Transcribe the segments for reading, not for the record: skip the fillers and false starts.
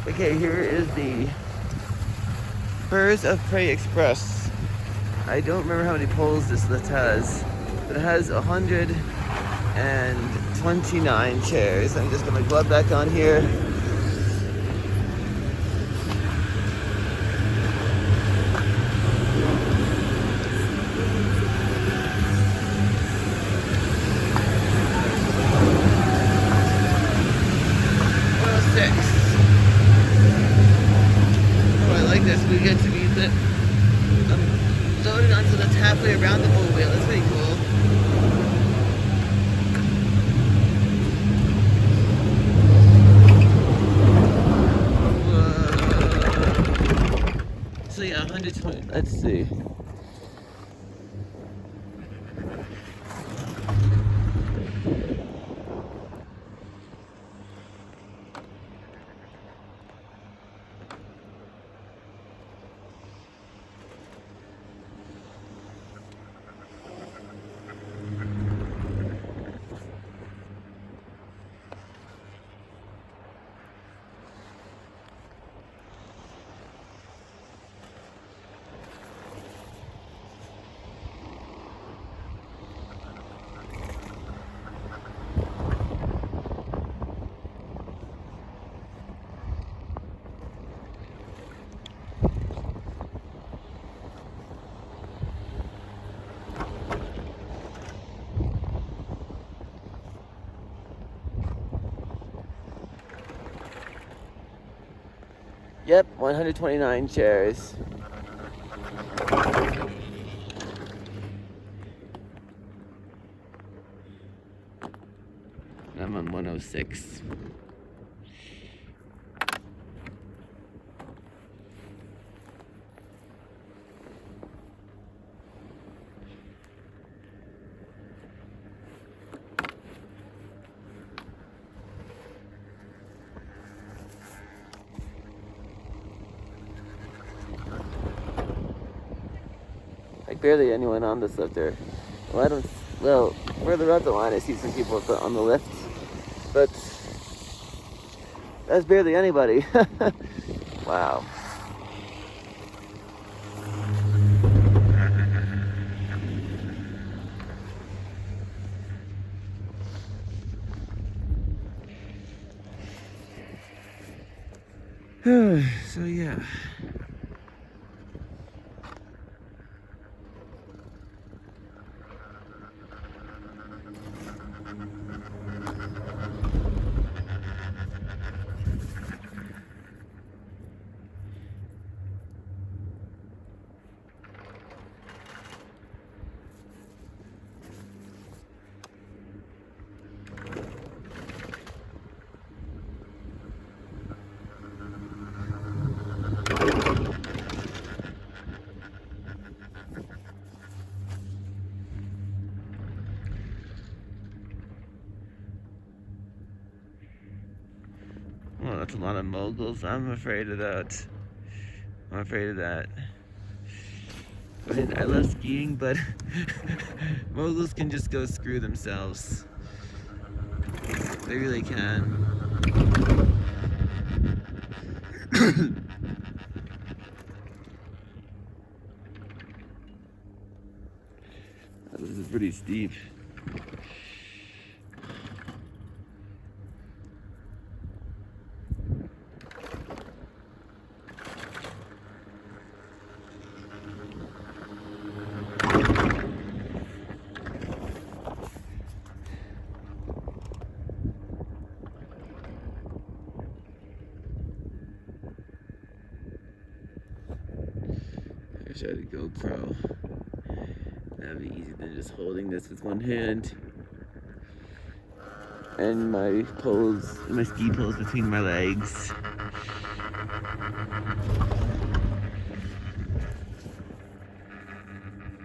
Okay, here is the Birds of Prey Express. I don't remember how many poles this lift has, but it has 129 chairs. I'm just gonna glove back on here. Six. Oh, I like this. We get to be loaded onto the halfway around the whole wheel. That's pretty cool. Whoa. So yeah, 120. Let's see. Yep, 129 chairs. I'm on 106. Like barely anyone on this lifter. Well, I don't. Well, further up the line, I see some people on the lift, but that's barely anybody. Wow. So yeah. Well, that's a lot of moguls. I'm afraid of that. I'm afraid of that. I mean, I love skiing, but moguls can just go screw themselves. They really can. This is pretty steep. I wish I had a GoPro. That'd be easier than just holding this with one hand. And my poles, my ski poles between my legs.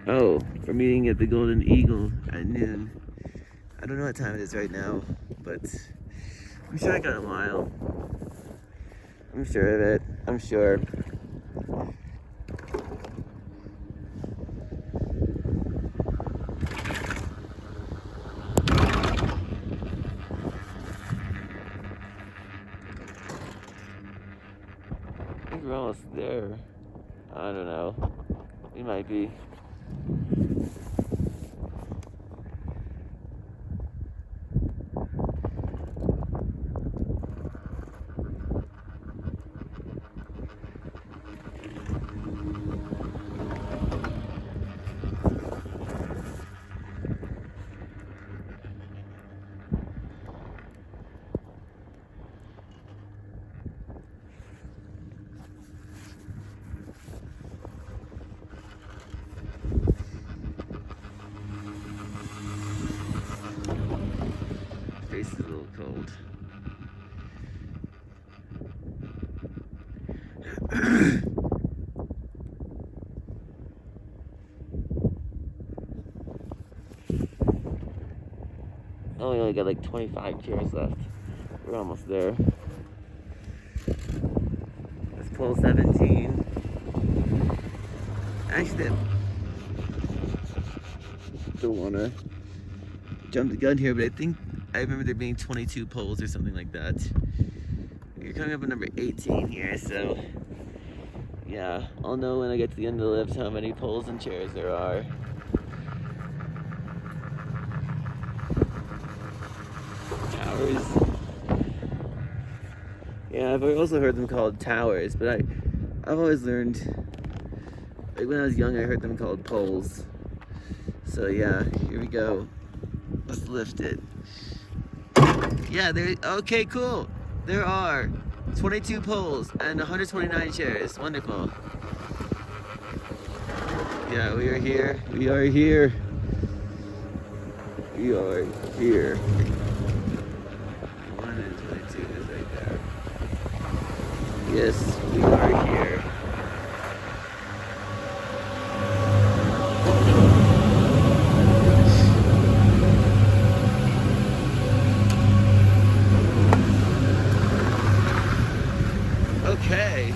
Oh, we're meeting at the Golden Eagle at noon. I don't know what time it is right now, but I'm sure I got a mile. I'm sure of it. I'm sure. think we're almost there. I don't know. We might be. Face is a little cold. Oh, we only got like 25 chairs left. We're almost there. That's pole 17. Actually, don't wanna jump the gun here, but I remember there being 22 poles or something like that. You're coming up at number 18 here, so yeah, I'll know when I get to the end of the lift how many poles and chairs there are. Towers. Yeah, I've also heard them called towers, but I've always learned, like when I was young, I heard them called poles. So yeah, here we go. Let's lift it. Yeah, okay, cool. There are 22 poles and 129 chairs. Wonderful. Yeah, we are here. We are here. We are here. 122 is right there. Yes, we are here. Okay.